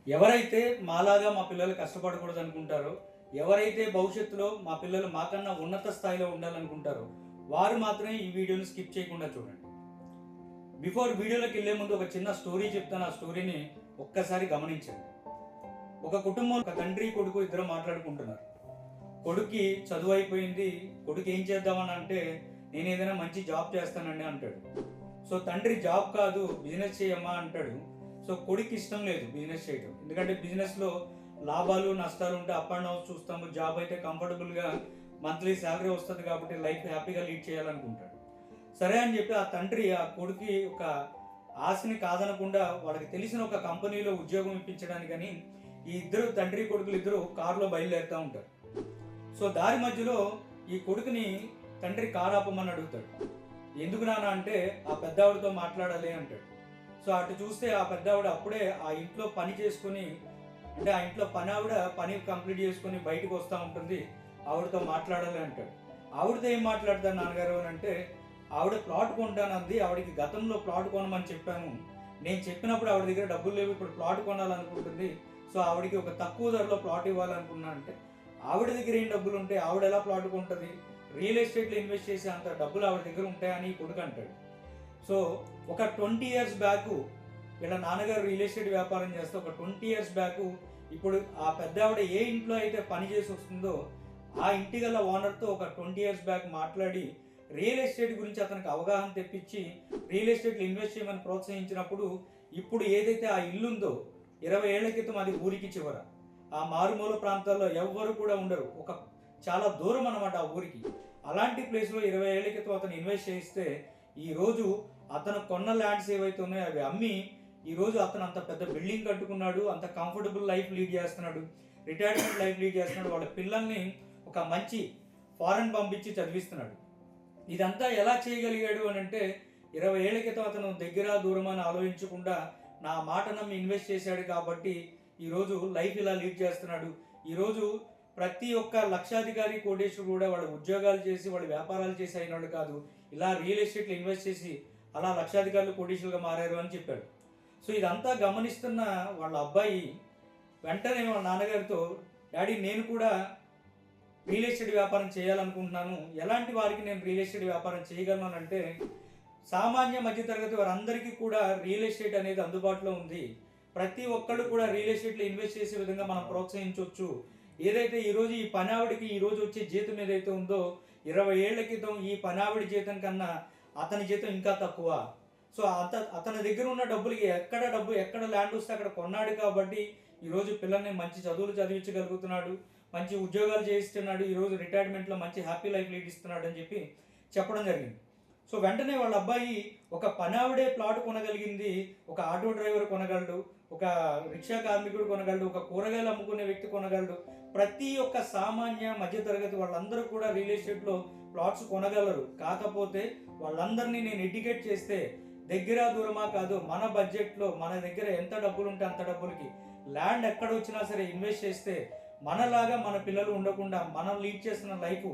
ఎవరైతే మాలాగా మా పిల్లలు కష్టపడకూడదు అనుకుంటారో, ఎవరైతే భవిష్యత్తులో మా పిల్లలు మాకన్నా ఉన్నత స్థాయిలో ఉండాలనుకుంటారో వారు మాత్రమే ఈ వీడియోని స్కిప్ చేయకుండా చూడండి. బిఫోర్ వీడియోలోకి వెళ్ళే ముందు ఒక చిన్న స్టోరీ చెప్తాను. ఆ స్టోరీని ఒక్కసారి గమనించండి. ఒక కుటుంబం, ఒక తండ్రి కొడుకు ఇద్దరు మాట్లాడుకుంటున్నారు. కొడుక్కి చదువు అయిపోయింది, కొడుకు ఏం చేద్దామని అంటే నేను ఏదైనా మంచి జాబ్ చేస్తానండి అంటాడు. సో తండ్రి జాబ్ కాదు బిజినెస్ చేయమ్మా అంటాడు. సో కొడుకు ఇష్టం లేదు బిజినెస్ చేయడం, ఎందుకంటే బిజినెస్లో లాభాలు నష్టాలు ఉంటే అప్ అండ్ డౌన్స్ చూస్తాము. జాబ్ అయితే కంఫర్టబుల్గా మంత్లీ శాలరీ వస్తుంది కాబట్టి లైఫ్ హ్యాపీగా లీడ్ చేయాలనుకుంటాడు. సరే అని చెప్పి ఆ తండ్రి ఆ కొడుకు ఒక ఆశని కాదనకుండా వాళ్ళకి తెలిసిన ఒక కంపెనీలో ఉద్యోగం ఇప్పించడానికని ఈ ఇద్దరు తండ్రి కొడుకులు ఇద్దరు కారులో బయలుదేరుతూ ఉంటారు. సో దారి మధ్యలో ఈ కొడుకుని తండ్రి కారు ఆపమని అడుగుతాడు. ఎందుకు నాన్న అంటే ఆ పెద్దావిడతో మాట్లాడాలి అంటాడు. సో అటు చూస్తే ఆ పెద్దావిడ అప్పుడే ఆ ఇంట్లో పని చేసుకుని, అంటే ఆ ఇంట్లో పని కంప్లీట్ చేసుకుని బయటకు వస్తూ ఉంటుంది. ఆవిడతో మాట్లాడాలి అంటాడు. ఆవిడతో ఏం మాట్లాడతాను నాన్నగారు అని అంటే, ఆవిడ ప్లాట్ కొంటానంది, ఆవిడకి గతంలో ప్లాట్ కొనమని చెప్పాను, నేను చెప్పినప్పుడు ఆవిడ దగ్గర డబ్బులు లేవు, ఇప్పుడు ప్లాట్ కొనాలనుకుంటుంది. సో ఆవిడకి ఒక తక్కువ ధరలో ప్లాట్ ఇవ్వాలనుకున్నా అంటే, ఆవిడ దగ్గర ఏం డబ్బులు ఉంటే ఆవిడ ఎలా ప్లాట్ కొంటుంది, రియల్ ఎస్టేట్లో ఇన్వెస్ట్ చేసే అంత డబ్బులు ఆవిడ దగ్గర ఉంటాయని కొడుకు అంటాడు. సో ఒక 20 years బ్యాక్ వీళ్ళ నాన్నగారు రియల్ ఎస్టేట్ వ్యాపారం చేస్తే, ఒక 20 years బ్యాక్ ఇప్పుడు ఆ పెద్ద ఆవిడ ఏ ఇంట్లో అయితే పని చేసి వస్తుందో ఆ ఇంటి గల ఓనర్తో ఒక 20 years బ్యాక్ మాట్లాడి రియల్ ఎస్టేట్ గురించి అతనికి అవగాహన తెప్పించి రియల్ ఎస్టేట్లో ఇన్వెస్ట్ చేయమని ప్రోత్సహించినప్పుడు ఇప్పుడు ఏదైతే ఆ ఇల్లు ఉందో 20 ఏళ్ల క్రితం అది ఊరికి చివర, ఆ మారుమూల ప్రాంతాల్లో ఎవ్వరు కూడా ఉండరు, ఒక చాలా దూరం అన్నమాట ఆ ఊరికి. అలాంటి ప్లేస్లో 20 ఏళ్ల క్రితం అతను ఇన్వెస్ట్ చేస్తే ఈరోజు అతను కొన్న ల్యాండ్స్ ఏవైతే ఉన్నాయో అవి అమ్మి ఈరోజు అతను అంత పెద్ద బిల్డింగ్ కట్టుకున్నాడు, అంత కంఫర్టబుల్ లైఫ్ లీడ్ చేస్తున్నాడు, రిటైర్మెంట్ లైఫ్ లీడ్ చేస్తున్నాడు. వాళ్ళ పిల్లల్ని ఒక మంచి ఫారెన్ పంపించి చదివిస్తున్నాడు. ఇదంతా ఎలా చేయగలిగాడు అని అంటే 20 ఏళ్ల క్రితం అతను దగ్గర దూరం అని ఆలోచించకుండా నా మాట నమ్మి ఇన్వెస్ట్ చేశాడు కాబట్టి ఈరోజు లైఫ్ ఇలా లీడ్ చేస్తున్నాడు. ఈరోజు ప్రతి ఒక్క లక్షాధికారి కోటేశ్వరుడు కూడా వాళ్ళు ఉద్యోగాలు చేసి వాళ్ళు వ్యాపారాలు చేసి అయినాడు కాదు, ఇలా రియల్ ఎస్టేట్లో ఇన్వెస్ట్ చేసి అలా లక్షాధికారులు కోటేశ్వరులుగా మారారు అని చెప్పాడు. సో ఇదంతా గమనిస్తున్న వాళ్ళ అబ్బాయి వెంటనే వాళ్ళ నాన్నగారితో, డాడీ నేను కూడా రియల్ ఎస్టేట్ వ్యాపారం చేయాలనుకుంటున్నాను, ఎలాంటి వారికి నేను రియల్ ఎస్టేట్ వ్యాపారం చేయగలను అంటే, సామాన్య మధ్యతరగతి వారందరికీ కూడా రియల్ ఎస్టేట్ అనేది అందుబాటులో ఉంది, ప్రతి ఒక్కళ్ళు కూడా రియల్ ఎస్టేట్లో ఇన్వెస్ట్ చేసే విధంగా మనం ప్రోత్సహించవచ్చు. ఏదైతే ఈరోజు ఈ పనావిడికి ఈరోజు వచ్చే జీతం ఏదైతే ఉందో 20 ఏళ్ల క్రితం ఈ పనావిడి జీతం కన్నా అతని జీతం ఇంకా తక్కువ. సో అతని దగ్గర ఉన్న డబ్బులకి ఎక్కడ ల్యాండ్ వస్తే అక్కడ కొన్నాడు కాబట్టి ఈరోజు పిల్లల్ని మంచి చదువులు చదివించగలుగుతున్నాడు, మంచి ఉద్యోగాలు చేయిస్తున్నాడు, ఈరోజు రిటైర్మెంట్లో మంచి హ్యాపీ లైఫ్ లీడ్ ఇస్తున్నాడు అని చెప్పి చెప్పడం జరిగింది. సో వెంటనే వాళ్ళ అబ్బాయి ఒక పనావిడే ప్లాట్ కొనగలిగింది, ఒక ఆటో డ్రైవర్ కొనగలడు, ఒక రిక్షా కార్మికుడు కొనగలడు, ఒక కూరగాయలు అమ్ముకునే వ్యక్తి కొనగలడు, ప్రతి ఒక్క సామాన్య మధ్యతరగతి వాళ్ళందరూ కూడా రియల్ ఎస్టేట్లో ప్లాట్స్ కొనగలరు. కాకపోతే వాళ్ళందరినీ నేను ఎడ్యుకేట్ చేస్తే దగ్గర దూరమా కాదు, మన బడ్జెట్లో మన దగ్గర ఎంత డబ్బులు ఉంటే అంత డబ్బులకి ల్యాండ్ ఎక్కడ వచ్చినా సరే ఇన్వెస్ట్ చేస్తే మనలాగా మన పిల్లలు ఉండకుండా, మనం లీడ్ చేస్తున్న లైఫ్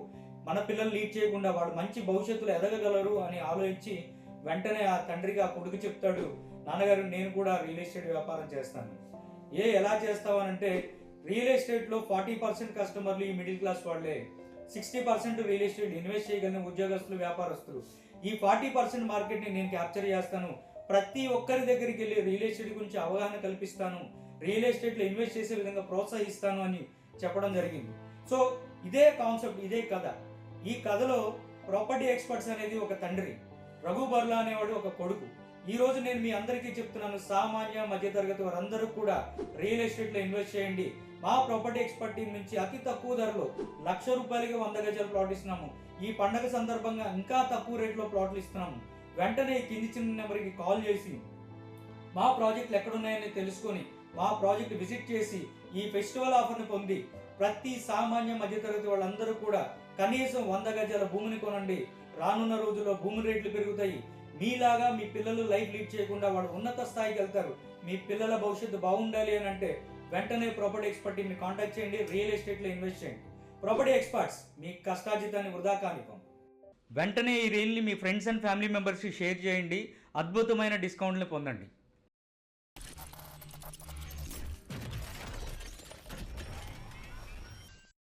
మన పిల్లలు లీడ్ చేయకుండా వాడు మంచి భవిష్యత్తులో ఎదగగలరు అని ఆలోచించి వెంటనే ఆ తండ్రికి ఆ కొడుకు చెప్తాడు, నాన్నగారు నేను కూడా రియల్ ఎస్టేట్ వ్యాపారం చేస్తాను. ఎలా చేస్తావు అని అంటే, రియల్ ఎస్టేట్లో 40% కస్టమర్లు ఈ మిడిల్ క్లాస్ వాళ్ళే, 60% రియల్ ఎస్టేట్ ఇన్వెస్ట్ చేయగలిగిన ఉద్యోగస్తులు వ్యాపారస్తులు. ఈ 40% మార్కెట్ని నేను క్యాప్చర్ చేస్తాను, ప్రతి ఒక్కరి దగ్గరికి వెళ్ళి రియల్ ఎస్టేట్ గురించి అవగాహన కల్పిస్తాను, రియల్ ఎస్టేట్లో ఇన్వెస్ట్ చేసే విధంగా ప్రోత్సహిస్తాను అని చెప్పడం జరిగింది. సో ఇదే కాన్సెప్ట్, ఇదే కథ. ఈ కథలో ప్రాపర్టీ ఎక్స్పర్ట్స్ అనేది ఒక తండ్రి, రఘు బర్లా అనేవాడు ఒక కొడుకు. ఈ రోజు నేను మీ అందరికీ చెప్తున్నాను, సామాన్య మధ్యతరగతి వారందరూ కూడా రియల్ ఎస్టేట్లో ఇన్వెస్ట్ చేయండి. మా ప్రాపర్టీ ఎక్స్పర్ట్ టీం నుంచి అతి తక్కువ ధరలో ₹1,00,000 100 గజాలు ప్లాట్ ఇస్తున్నాము. ఈ పండగ సందర్భంగా ఇంకా తక్కువ రేట్లో ప్లాట్లు ఇస్తున్నాము. వెంటనే కింది చిన్న నెంబర్కి కాల్ చేసి మా ప్రాజెక్టులు ఎక్కడున్నాయని తెలుసుకొని మా ప్రాజెక్ట్ విజిట్ చేసి ఈ ఫెస్టివల్ ఆఫర్ని పొంది ప్రతి సామాన్య మధ్యతరగతి వాళ్ళందరూ కూడా కనీసం 100 గజాల భూమిని కొనండి. రానున్న రోజుల్లో భూమి రేట్లు పెరుగుతాయి. మీలాగా మీ పిల్లలు లైఫ్ లీడ్ చేయకుండా వాళ్ళు ఉన్నత స్థాయికి వెళ్తారు. మీ పిల్లల భవిష్యత్తు బాగుండాలి అని అంటే వెంటనే ప్రాపర్టీ ఎక్స్పర్ట్ టీమ్ని కాంటాక్ట్ చేయండి, రియల్ ఎస్టేట్లో ఇన్వెస్ట్ చేయండి. ప్రాపర్టీ ఎక్స్పర్ట్స్ మీ కష్టార్జితాన్ని వృధా కానివ్వం. వెంటనే ఈ రీల్ని మీ ఫ్రెండ్స్ అండ్ ఫ్యామిలీ మెంబర్స్కి షేర్ చేయండి, అద్భుతమైన డిస్కౌంట్ని పొందండి.